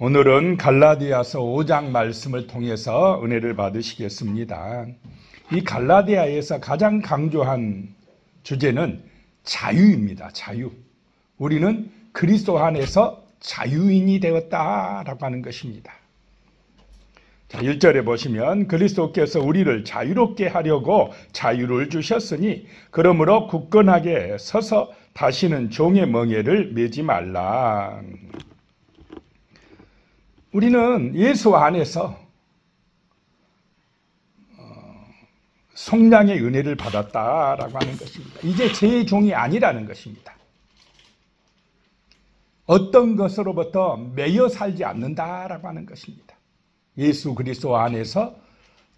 오늘은 갈라디아서 5장 말씀을 통해서 은혜를 받으시겠습니다. 이 갈라디아에서 가장 강조한 주제는 자유입니다. 자유. 우리는 그리스도 안에서 자유인이 되었다라고 하는 것입니다. 자, 1절에 보시면 그리스도께서 우리를 자유롭게 하려고 자유를 주셨으니 그러므로 굳건하게 서서 다시는 종의 멍에를 매지 말라. 우리는 예수 안에서 성량의 은혜를 받았다라고 하는 것입니다. 이제 제 종이 아니라는 것입니다. 어떤 것으로부터 매여 살지 않는다라고 하는 것입니다. 예수 그리스도 안에서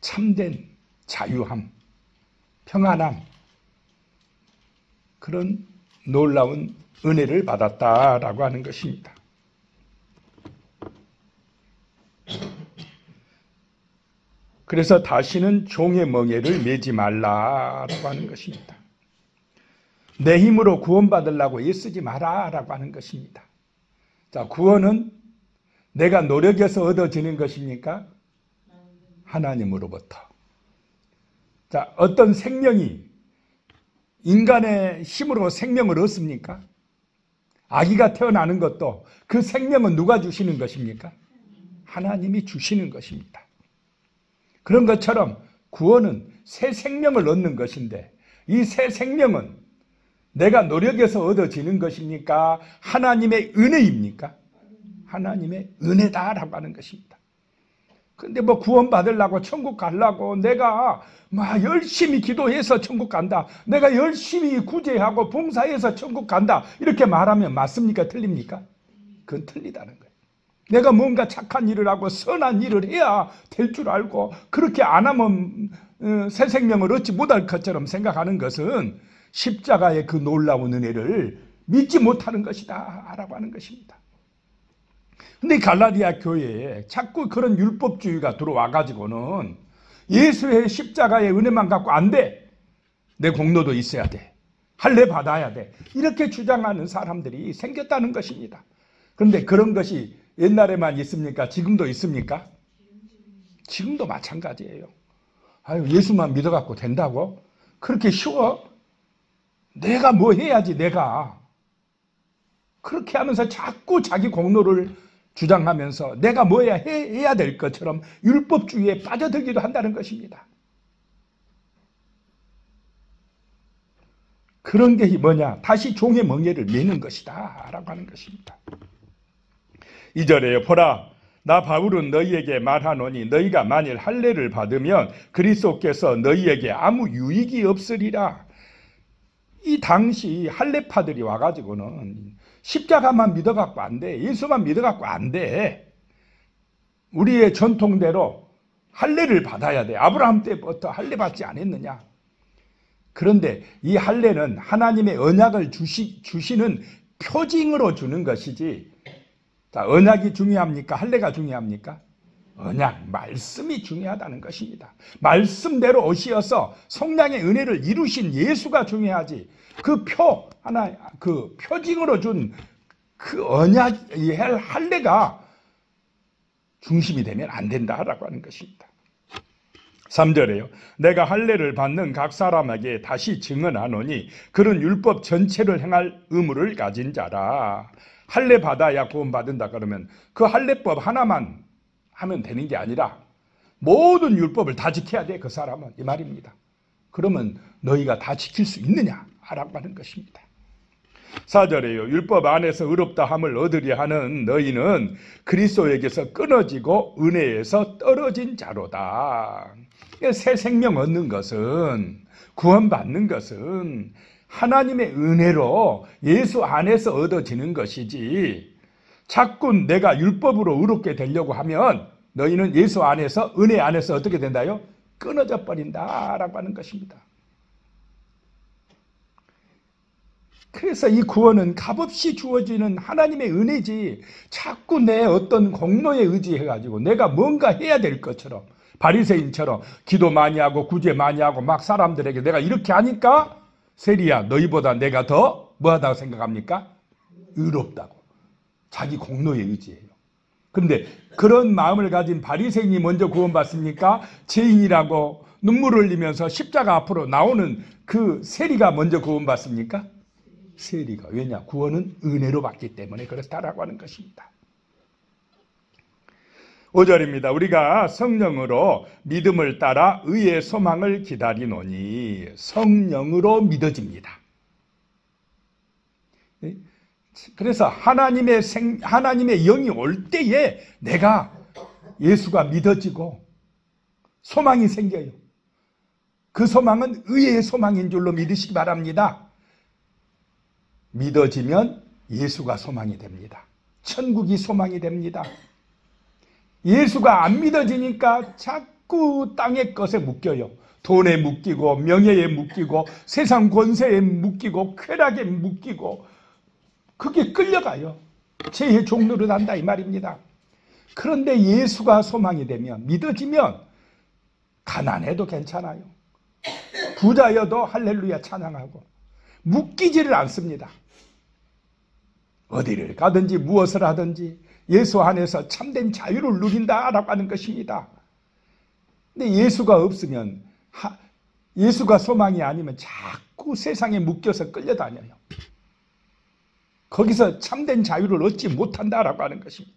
참된 자유함, 평안함, 그런 놀라운 은혜를 받았다라고 하는 것입니다. 그래서 다시는 종의 멍에를 매지 말라라고 하는 것입니다. 내 힘으로 구원받으려고 애쓰지 마라라고 하는 것입니다. 자, 구원은 내가 노력해서 얻어지는 것입니까? 하나님으로부터. 자, 어떤 생명이 인간의 힘으로 생명을 얻습니까? 아기가 태어나는 것도 그 생명은 누가 주시는 것입니까? 하나님이 주시는 것입니다. 그런 것처럼 구원은 새 생명을 얻는 것인데 이 새 생명은 내가 노력해서 얻어지는 것입니까? 하나님의 은혜입니까? 하나님의 은혜다라고 하는 것입니다. 근데 뭐 구원 받으려고 천국 가려고 내가 막 열심히 기도해서 천국 간다. 내가 열심히 구제하고 봉사해서 천국 간다. 이렇게 말하면 맞습니까? 틀립니까? 그건 틀리다는 거예요. 내가 뭔가 착한 일을 하고 선한 일을 해야 될 줄 알고 그렇게 안 하면 새 생명을 얻지 못할 것처럼 생각하는 것은 십자가의 그 놀라운 은혜를 믿지 못하는 것이다 라고 하는 것입니다. 근데 갈라디아 교회에 자꾸 그런 율법주의가 들어와 가지고는 예수의 십자가의 은혜만 갖고 안 돼. 내 공로도 있어야 돼. 할례 받아야 돼. 이렇게 주장하는 사람들이 생겼다는 것입니다. 그런데 그런 것이 옛날에만 있습니까? 지금도 있습니까? 지금도 마찬가지예요. 아유, 예수만 믿어갖고 된다고? 그렇게 쉬워? 내가 뭐 해야지, 내가. 그렇게 하면서 자꾸 자기 공로를 주장하면서 내가 뭐 해야 될 것처럼 율법주의에 빠져들기도 한다는 것입니다. 그런 게 뭐냐? 다시 종의 멍에를 매는 것이다 라고 하는 것입니다. 2절에 보라, 나 바울은 너희에게 말하노니 너희가 만일 할례를 받으면 그리스도께서 너희에게 아무 유익이 없으리라. 이 당시 할례파들이 와가지고는 십자가만 믿어갖고 안 돼. 예수만 믿어갖고 안 돼. 우리의 전통대로 할례를 받아야 돼. 아브라함 때부터 할례 받지 않았느냐. 그런데 이 할례는 하나님의 언약을 주시는 표징으로 주는 것이지. 자, 언약이 중요합니까? 할례가 중요합니까? 언약, 말씀이 중요하다는 것입니다. 말씀대로 오시어서 성량의 은혜를 이루신 예수가 중요하지. 그 표징으로 준 그 언약, 할례가 중심이 되면 안 된다라고 하는 것입니다. 3절에요. 내가 할례를 받는 각 사람에게 다시 증언하노니 그런 율법 전체를 행할 의무를 가진 자라. 할례 받아야 구원 받는다 그러면 그 할례법 하나만 하면 되는 게 아니라 모든 율법을 다 지켜야 돼, 그 사람은. 이 말입니다. 그러면 너희가 다 지킬 수 있느냐라고 하는 것입니다. 4절에요. 율법 안에서 의롭다 함을 얻으려 하는 너희는 그리스도에게서 끊어지고 은혜에서 떨어진 자로다. 새 생명 얻는 것은, 구원받는 것은 하나님의 은혜로 예수 안에서 얻어지는 것이지, 자꾸 내가 율법으로 의롭게 되려고 하면 너희는 예수 안에서, 은혜 안에서 어떻게 된다요? 끊어져 버린다라고 하는 것입니다. 그래서 이 구원은 값없이 주어지는 하나님의 은혜지, 자꾸 내 어떤 공로에 의지해가지고 내가 뭔가 해야 될 것처럼, 바리새인처럼 기도 많이 하고 구제 많이 하고 막 사람들에게 내가 이렇게 하니까 세리야, 너희보다 내가 더 뭐하다고 생각합니까? 의롭다고. 자기 공로에 의지해요. 그런데 그런 마음을 가진 바리새인이 먼저 구원받습니까? 죄인이라고 눈물을 흘리면서 십자가 앞으로 나오는 그 세리가 먼저 구원받습니까? 세리가. 왜냐? 구원은 은혜로 받기 때문에 그렇다라고 하는 것입니다. 5절입니다. 우리가 성령으로 믿음을 따라 의의 소망을 기다리노니 성령으로 믿어집니다. 그래서 하나님의 영이 올 때에 내가 예수가 믿어지고 소망이 생겨요. 그 소망은 의의 소망인 줄로 믿으시기 바랍니다. 믿어지면 예수가 소망이 됩니다. 천국이 소망이 됩니다. 예수가 안 믿어지니까 자꾸 땅의 것에 묶여요. 돈에 묶이고 명예에 묶이고 세상 권세에 묶이고 쾌락에 묶이고 그게 끌려가요. 죄의 종로를 한다 이 말입니다. 그런데 예수가 소망이 되면 믿어지면 가난해도 괜찮아요. 부자여도 할렐루야 찬양하고 묶이지를 않습니다. 어디를 가든지 무엇을 하든지 예수 안에서 참된 자유를 누린다라고 하는 것입니다. 근데 예수가 없으면 예수가 소망이 아니면 자꾸 세상에 묶여서 끌려다녀요. 거기서 참된 자유를 얻지 못한다라고 하는 것입니다.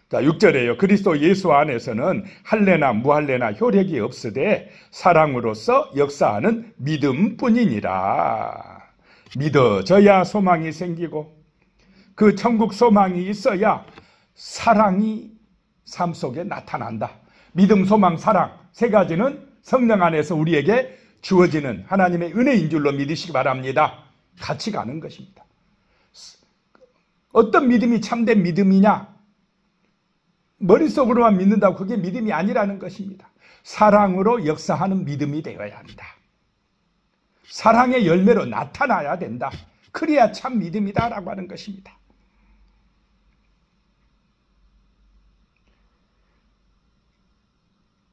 자, 6절에요. 그리스도 예수 안에서는 할례나 무할례나 효력이 없으되 사랑으로서 역사하는 믿음뿐이니라. 믿어져야 소망이 생기고 그 천국 소망이 있어야 사랑이 삶 속에 나타난다. 믿음, 소망, 사랑 세 가지는 성령 안에서 우리에게 주어지는 하나님의 은혜인 줄로 믿으시기 바랍니다. 같이 가는 것입니다. 어떤 믿음이 참된 믿음이냐? 머릿속으로만 믿는다고 그게 믿음이 아니라는 것입니다. 사랑으로 역사하는 믿음이 되어야 한다. 사랑의 열매로 나타나야 된다. 그래야 참 믿음이다라고 하는 것입니다.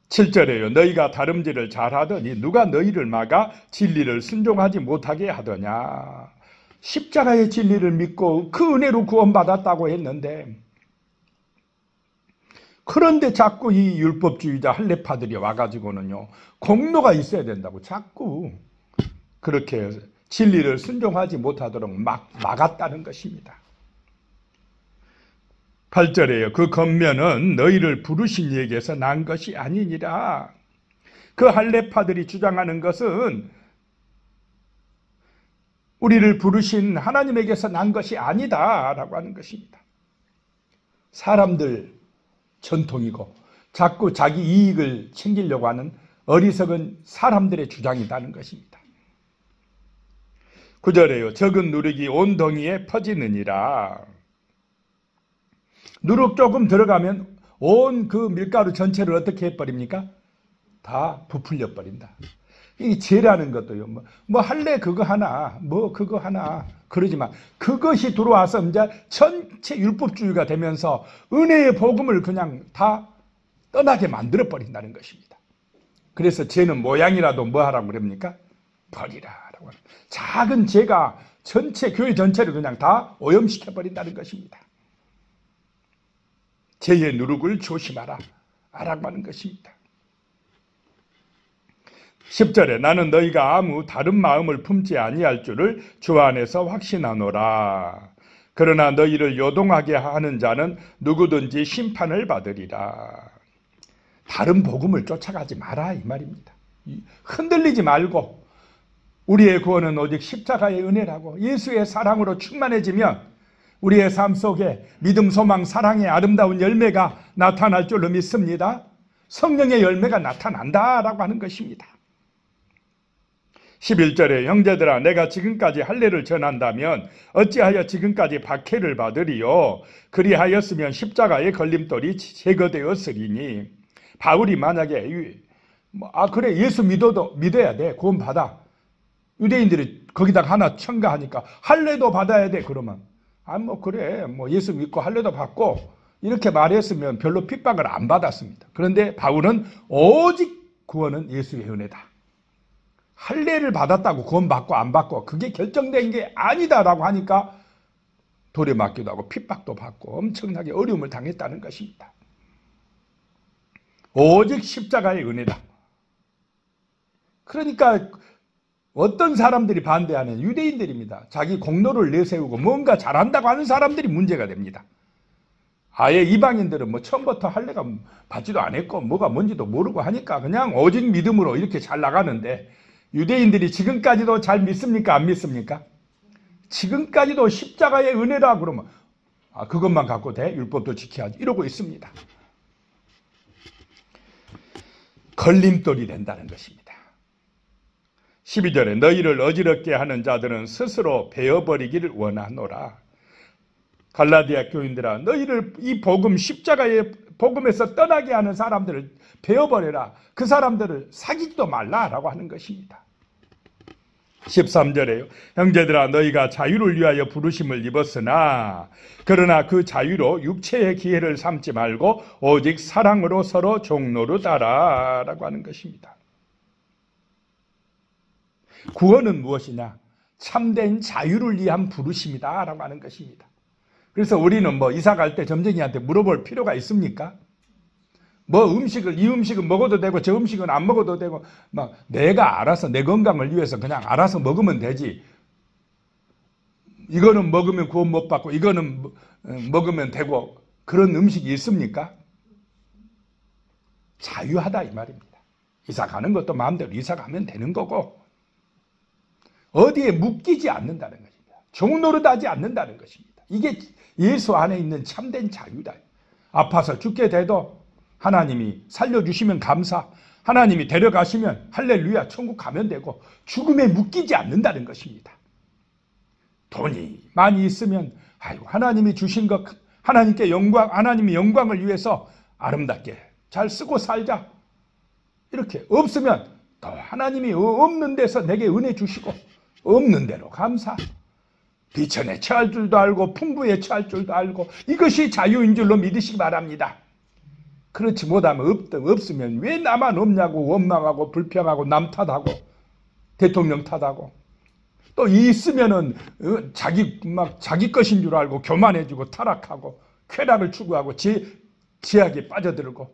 7절에요. 너희가 다름질을 잘하더니 누가 너희를 막아 진리를 순종하지 못하게 하더냐. 십자가의 진리를 믿고 그 은혜로 구원받았다고 했는데 그런데 자꾸 이 율법주의자 할례파들이 와가지고는요 공로가 있어야 된다고 자꾸 그렇게 진리를 순종하지 못하도록 막았다는 것입니다. 8절에요. 그 겉면은 너희를 부르신 이에게서 난 것이 아니니라. 그 할례파들이 주장하는 것은 우리를 부르신 하나님에게서 난 것이 아니다 라고 하는 것입니다. 사람들 전통이고 자꾸 자기 이익을 챙기려고 하는 어리석은 사람들의 주장이라는 것입니다. 9절에요. 적은 누룩이 온 덩이에 퍼지느니라. 누룩 조금 들어가면 온 그 밀가루 전체를 어떻게 해버립니까? 다 부풀려 버린다. 이 죄라는 것도요. 뭐 할래 그거 하나, 뭐 그거 하나 그러지만 그것이 들어와서 이제 전체 율법주의가 되면서 은혜의 복음을 그냥 다 떠나게 만들어 버린다는 것입니다. 그래서 죄는 모양이라도 뭐 하라고 그럽니까? 버리라라고 하는. 작은 죄가 전체 교회 전체를 그냥 다 오염시켜 버린다는 것입니다. 죄의 누룩을 조심하라 라고 하는 것입니다. 10절에 나는 너희가 아무 다른 마음을 품지 아니할 줄을 주 안에서 확신하노라. 그러나 너희를 요동하게 하는 자는 누구든지 심판을 받으리라. 다른 복음을 쫓아가지 마라 이 말입니다. 흔들리지 말고 우리의 구원은 오직 십자가의 은혜라고 예수의 사랑으로 충만해지면 우리의 삶 속에 믿음, 소망, 사랑의 아름다운 열매가 나타날 줄로 믿습니다. 성령의 열매가 나타난다라고 하는 것입니다. 11절에 형제들아 내가 지금까지 할례를 전한다면 어찌하여 지금까지 박해를 받으리요. 그리하였으면 십자가의 걸림돌이 제거되었으리니. 바울이 만약에 그래 예수 믿어야 돼 구원받아. 유대인들이 거기다가 하나 첨가하니까 할례도 받아야 돼 그러면 그래 예수 믿고 할례도 받고 이렇게 말했으면 별로 핍박을 안 받았습니다. 그런데 바울은 오직 구원은 예수의 은혜다. 할례를 받았다고 구원받고 안 받고 그게 결정된 게 아니다라고 하니까 돌에 맞기도 하고 핍박도 받고 엄청나게 어려움을 당했다는 것입니다. 오직 십자가의 은혜다. 그러니까 어떤 사람들이 반대하는 유대인들입니다. 자기 공로를 내세우고 뭔가 잘한다고 하는 사람들이 문제가 됩니다. 아예 이방인들은 뭐 처음부터 할례가 받지도 않았고 뭐가 뭔지도 모르고 하니까 그냥 오직 믿음으로 이렇게 잘 나가는데, 유대인들이 지금까지도 잘 믿습니까? 안 믿습니까? 지금까지도 십자가의 은혜라 그러면 그것만 갖고 돼? 율법도 지켜야지 이러고 있습니다. 걸림돌이 된다는 것입니다. 12절에 너희를 어지럽게 하는 자들은 스스로 베어버리기를 원하노라. 갈라디아 교인들아, 너희를 이 복음, 십자가의 복음에서 떠나게 하는 사람들을 베어버려라. 그 사람들을 사귀지도 말라라고 하는 것입니다. 13절에요. 형제들아, 너희가 자유를 위하여 부르심을 입었으나 그러나 그 자유로 육체의 기회를 삼지 말고 오직 사랑으로 서로 종노릇하라 라고 하는 것입니다. 구원은 무엇이냐? 참된 자유를 위한 부르심이다 라고 하는 것입니다. 그래서 우리는 뭐 이사 갈 때 점쟁이한테 물어볼 필요가 있습니까? 뭐 이 음식은 먹어도 되고 저 음식은 안 먹어도 되고 막 내가 알아서 내 건강을 위해서 그냥 알아서 먹으면 되지. 이거는 먹으면 구원 못 받고 이거는 먹으면 되고 그런 음식이 있습니까? 자유하다 이 말입니다. 이사 가는 것도 마음대로 이사 가면 되는 거고 어디에 묶이지 않는다는 것입니다. 종노릇하지 않는다는 것입니다. 이게 예수 안에 있는 참된 자유다. 아파서 죽게 돼도 하나님이 살려주시면 감사, 하나님이 데려가시면 할렐루야 천국 가면 되고 죽음에 묶이지 않는다는 것입니다. 돈이 많이 있으면 아이고 하나님이 주신 것, 하나님께 영광, 하나님이 영광을 위해서 아름답게 잘 쓰고 살자. 이렇게 없으면 또 하나님이 없는 데서 내게 은혜 주시고 없는 대로 감사. 비천에 처할 줄도 알고 풍부에 처할 줄도 알고 이것이 자유인 줄로 믿으시기 바랍니다. 그렇지 못하면 없으면 왜 나만 없냐고 원망하고 불평하고 남 탓하고 대통령 탓하고 또 있으면은 자기 것인 줄 알고 교만해지고 타락하고 쾌락을 추구하고 제약에 빠져들고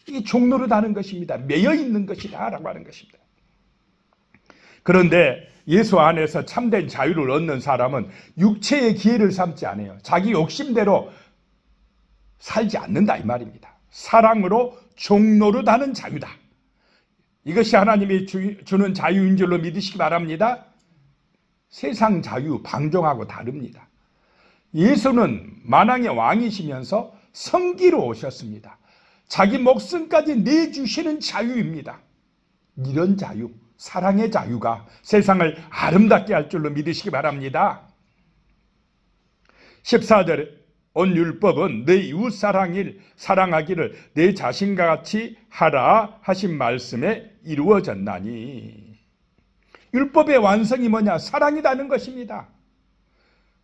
이게 종노릇하는 것입니다. 매여 있는 것이다 라고 하는 것입니다. 그런데 예수 안에서 참된 자유를 얻는 사람은 육체의 기회를 삼지 않아요. 자기 욕심대로 살지 않는다 이 말입니다. 사랑으로 종노릇하는 자유다. 이것이 하나님이 주는 자유인 줄로 믿으시기 바랍니다. 세상 자유, 방종하고 다릅니다. 예수는 만왕의 왕이시면서 성기로 오셨습니다. 자기 목숨까지 내주시는 자유입니다. 이런 자유, 사랑의 자유가 세상을 아름답게 할 줄로 믿으시기 바랍니다. 14절에 온 율법은 내 이웃 사랑하기를 내 자신과 같이 하라 하신 말씀에 이루어졌나니. 율법의 완성이 뭐냐? 사랑이라는 것입니다.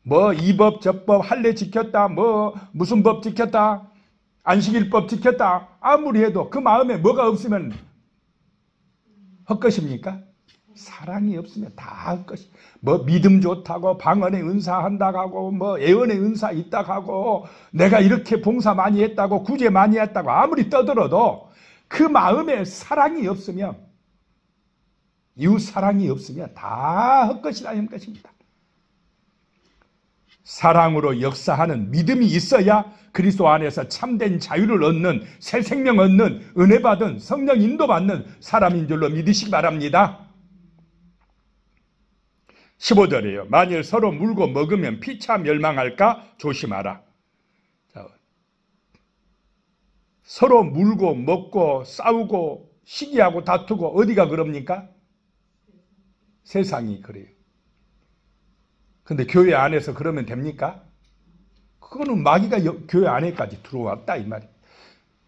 뭐 이 법 저 법 할례 지켰다, 뭐 무슨 법 지켰다, 안식일법 지켰다 아무리 해도 그 마음에 뭐가 없으면 헛것입니까? 사랑이 없으면 다 헛것이. 뭐 믿음 좋다고 방언의 은사 한다고 하고 뭐 예언의 은사 있다고 하고 내가 이렇게 봉사 많이 했다고 구제 많이 했다고 아무리 떠들어도 그 마음에 사랑이 없으면, 이웃 사랑이 없으면 다 헛것이라는 것입니다. 사랑으로 역사하는 믿음이 있어야 그리스도 안에서 참된 자유를 얻는, 새 생명 얻는, 은혜 받은, 성령 인도받는 사람인 줄로 믿으시기 바랍니다. 15절이에요. 만일 서로 물고 먹으면 피차 멸망할까 조심하라. 자, 서로 물고 먹고 싸우고 시기하고 다투고 어디가 그럽니까? 세상이 그래요. 근데 교회 안에서 그러면 됩니까? 그거는 마귀가 교회 안에까지 들어왔다 이 말이에요.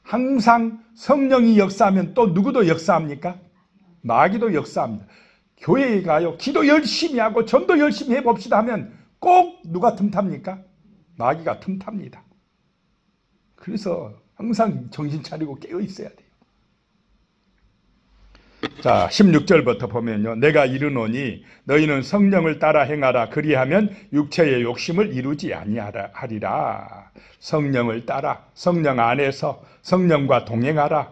항상 성령이 역사하면 또 누구도 역사합니까? 마귀도 역사합니다. 교회에 가요. 기도 열심히 하고 전도 열심히 해봅시다 하면 꼭 누가 틈탑니까? 마귀가 틈탑니다. 그래서 항상 정신 차리고 깨어 있어야 돼요. 자, 16절부터 보면요. 내가 이르노니 너희는 성령을 따라 행하라. 그리하면 육체의 욕심을 이루지 아니하리라. 성령을 따라, 성령 안에서 성령과 동행하라.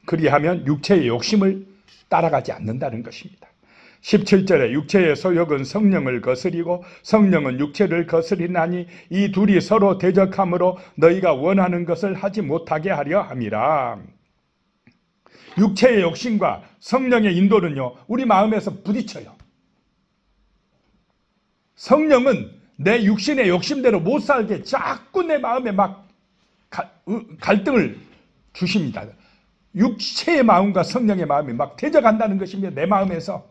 그리하면 육체의 욕심을 따라가지 않는다는 것입니다. 17절에 육체의 소욕은 성령을 거스리고 성령은 육체를 거스리나니 이 둘이 서로 대적함으로 너희가 원하는 것을 하지 못하게 하려 함이라. 육체의 욕심과 성령의 인도는요, 우리 마음에서 부딪혀요. 성령은 내 육신의 욕심대로 못 살게 자꾸 내 마음에 막 갈등을 주십니다. 육체의 마음과 성령의 마음이 막 대적한다는 것입니다. 내 마음에서.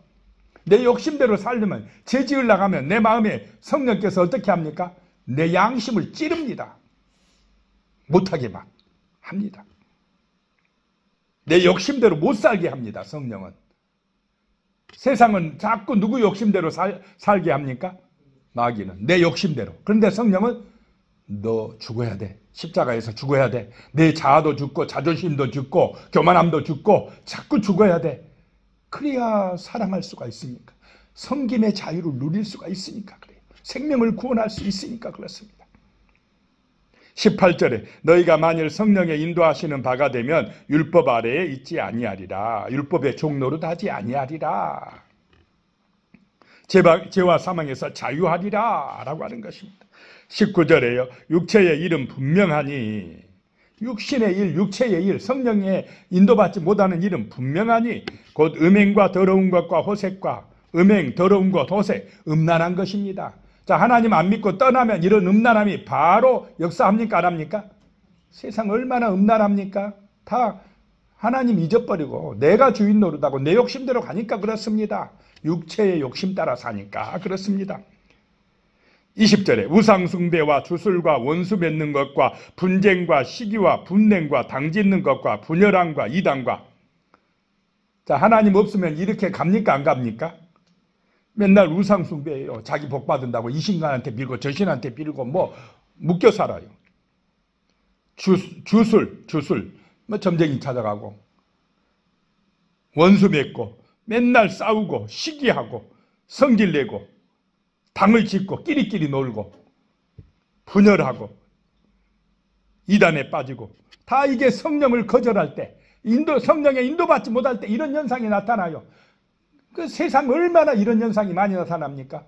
내 욕심대로 살려면, 죄 지으려고 하면 내 마음에 성령께서 어떻게 합니까? 내 양심을 찌릅니다. 못하게 막 합니다. 내 욕심대로 못 살게 합니다. 성령은. 세상은 자꾸 누구 욕심대로 살게 합니까? 마귀는. 내 욕심대로. 그런데 성령은 너 죽어야 돼. 십자가에서 죽어야 돼. 내 자아도 죽고 자존심도 죽고 교만함도 죽고 자꾸 죽어야 돼. 그래야 사랑할 수가 있으니까. 섬김의 자유를 누릴 수가 있으니까 그래요. 생명을 구원할 수 있으니까 그렇습니다. 18절에 너희가 만일 성령의 인도하시는 바가 되면 율법 아래에 있지 아니하리라. 율법의 종노릇 하지 아니하리라. 죄와 사망에서 자유하리라 라고 하는 것입니다. 19절에요. 육체의 일은 분명하니, 육신의 일, 육체의 일, 성령의 인도받지 못하는 일은 분명하니 곧 음행과 더러운 것과 호색과, 음행, 더러운 것, 호색, 음란한 것입니다. 자, 하나님 안 믿고 떠나면 이런 음란함이 바로 역사합니까? 안 합니까? 세상 얼마나 음란합니까? 다 하나님 잊어버리고 내가 주인 노릇하고 내 욕심대로 가니까 그렇습니다. 육체의 욕심 따라 사니까 그렇습니다. 20절에 우상숭배와 주술과 원수 맺는 것과 분쟁과 시기와 분냉과 당짓는 것과 분열함과 이단과. 자, 하나님 없으면 이렇게 갑니까? 안 갑니까? 맨날 우상숭배예요. 자기 복 받은다고 이 신간한테 빌고 저 신한테 빌고 뭐 묶여 살아요. 주술 뭐 점쟁이 찾아가고 원수 맺고 맨날 싸우고 시기하고 성질내고 당을 짓고 끼리끼리 놀고 분열하고 이단에 빠지고, 다 이게 성령을 거절할 때, 성령의 인도받지 못할 때 이런 현상이 나타나요. 그 세상 얼마나 이런 현상이 많이 나타납니까?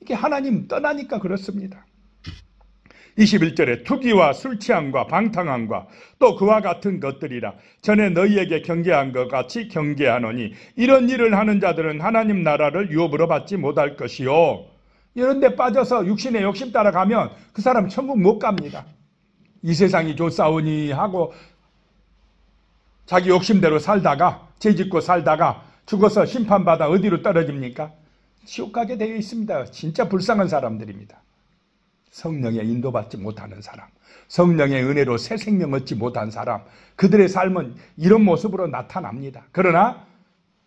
이게 하나님 떠나니까 그렇습니다. 21절에 투기와 술취함과 방탕함과 또 그와 같은 것들이라 전에 너희에게 경계한 것 같이 경계하노니 이런 일을 하는 자들은 하나님 나라를 유업으로 받지 못할 것이요. 이런 데 빠져서 육신의 욕심 따라가면 그 사람 천국 못 갑니다. 이 세상이 좋사오니 하고 자기 욕심대로 살다가, 죄짓고 살다가 죽어서 심판받아 어디로 떨어집니까? 지옥 가게 되어 있습니다. 진짜 불쌍한 사람들입니다. 성령의 인도받지 못하는 사람, 성령의 은혜로 새 생명 얻지 못한 사람, 그들의 삶은 이런 모습으로 나타납니다. 그러나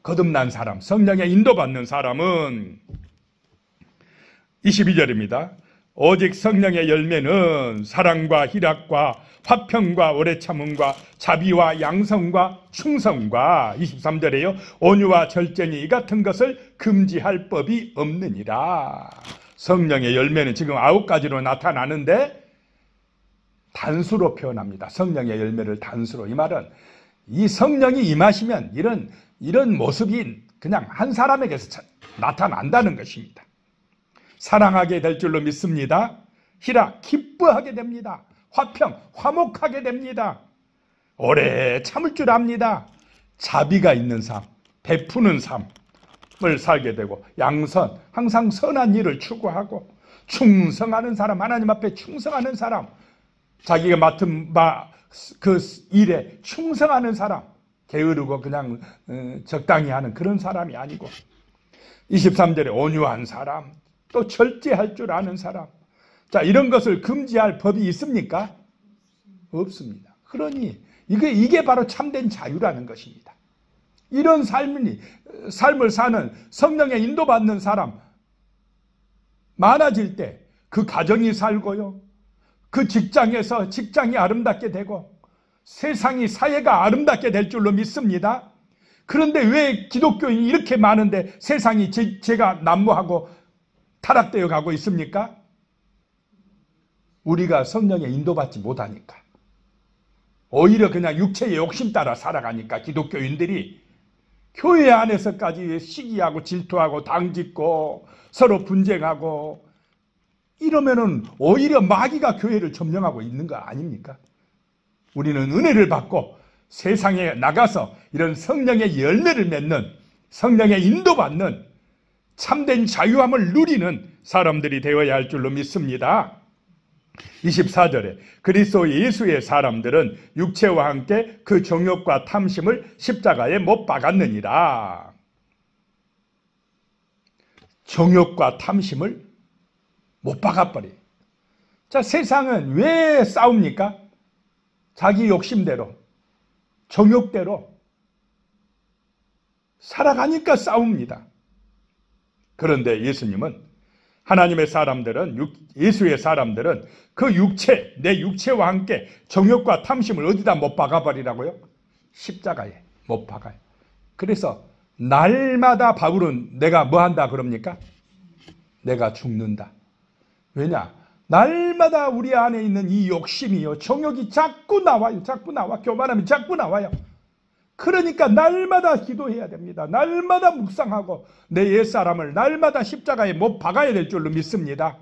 거듭난 사람, 성령의 인도받는 사람은 22절입니다. 오직 성령의 열매는 사랑과 희락과 화평과 오래 참음과 자비와 양성과 충성과 23절에요. 온유와 절제니 이 같은 것을 금지할 법이 없느니라. 성령의 열매는 지금 9가지로 나타나는데 단수로 표현합니다. 성령의 열매를 단수로. 이 말은 이 성령이 임하시면 이런 모습이 그냥 한 사람에게서 나타난다는 것입니다. 사랑하게 될 줄로 믿습니다. 희락, 기뻐하게 됩니다. 화평, 화목하게 됩니다. 오래 참을 줄 압니다. 자비가 있는 삶, 베푸는 삶을 살게 되고, 양선, 항상 선한 일을 추구하고, 충성하는 사람, 하나님 앞에 충성하는 사람, 자기가 맡은 그 일에 충성하는 사람, 게으르고 그냥 적당히 하는 그런 사람이 아니고, 23절에 온유한 사람, 또 절제할 줄 아는 사람. 자, 이런 것을 금지할 법이 있습니까? 없습니다. 그러니 이게 바로 참된 자유라는 것입니다. 이런 삶을 사는 성령의 인도받는 사람 많아질 때 그 가정이 살고요, 그 직장이 아름답게 되고 세상이, 사회가 아름답게 될 줄로 믿습니다. 그런데 왜 기독교인이 이렇게 많은데 세상이 죄가 난무하고 타락되어 가고 있습니까? 우리가 성령에 인도받지 못하니까. 오히려 그냥 육체의 욕심 따라 살아가니까 기독교인들이 교회 안에서까지 시기하고 질투하고 당짓고 서로 분쟁하고 이러면은 오히려 마귀가 교회를 점령하고 있는 거 아닙니까? 우리는 은혜를 받고 세상에 나가서 이런 성령의 열매를 맺는, 성령의 인도받는 참된 자유함을 누리는 사람들이 되어야 할 줄로 믿습니다. 24절에 그리스도 예수의 사람들은 육체와 함께 그 정욕과 탐심을 십자가에 못 박았느니라. 정욕과 탐심을 못 박아버려. 자, 세상은 왜 싸웁니까? 자기 욕심대로, 정욕대로 살아가니까 싸웁니다. 그런데 예수님은, 하나님의 사람들은, 예수의 사람들은 그 육체, 내 육체와 함께 정욕과 탐심을 어디다 못 박아버리라고요? 십자가에 못 박아요. 그래서 날마다 바울은 내가 뭐 한다 그럽니까? 내가 죽는다. 왜냐? 날마다 우리 안에 있는 이 욕심이요, 정욕이 자꾸 나와요. 자꾸 나와. 교만하면 자꾸 나와요. 그러니까 날마다 기도해야 됩니다. 날마다 묵상하고 내 옛사람을 날마다 십자가에 못 박아야 될 줄로 믿습니다.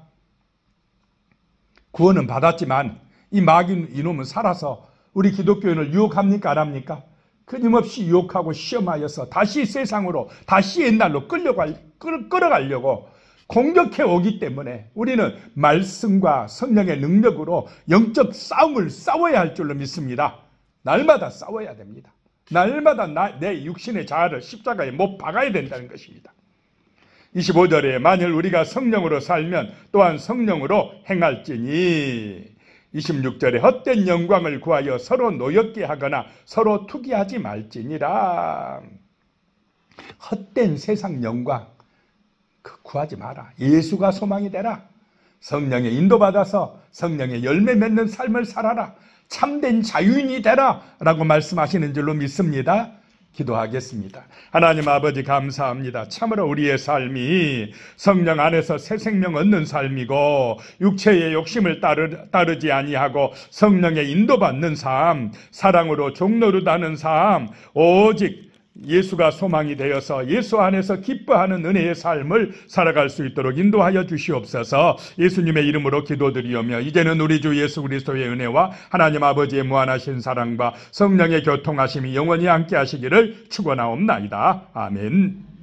구원은 받았지만 이 마귀 이놈은 살아서 우리 기독교인을 유혹합니까? 안 합니까? 끊임없이 유혹하고 시험하여서 다시 세상으로, 다시 옛날로 끌어가려고 공격해 오기 때문에 우리는 말씀과 성령의 능력으로 영적 싸움을 싸워야 할 줄로 믿습니다. 날마다 싸워야 됩니다. 날마다 내 육신의 자아를 십자가에 못 박아야 된다는 것입니다. 25절에 만일 우리가 성령으로 살면 또한 성령으로 행할지니, 26절에 헛된 영광을 구하여 서로 노엽게 하거나 서로 투기하지 말지니라. 헛된 세상 영광 구하지 마라. 예수가 소망이 되라. 성령의 인도받아서 성령의 열매 맺는 삶을 살아라. 참된 자유인이 되라 라고 말씀하시는 줄로 믿습니다. 기도하겠습니다. 하나님 아버지 감사합니다. 참으로 우리의 삶이 성령 안에서 새 생명 얻는 삶이고 육체의 욕심을 따르지 아니하고 성령의 인도받는 삶, 사랑으로 종노릇하는 삶, 오직 예수가 소망이 되어서 예수 안에서 기뻐하는 은혜의 삶을 살아갈 수 있도록 인도하여 주시옵소서. 예수님의 이름으로 기도드리오며 이제는 우리 주 예수 그리스도의 은혜와 하나님 아버지의 무한하신 사랑과 성령의 교통하심이 영원히 함께 하시기를 축원하옵나이다. 아멘.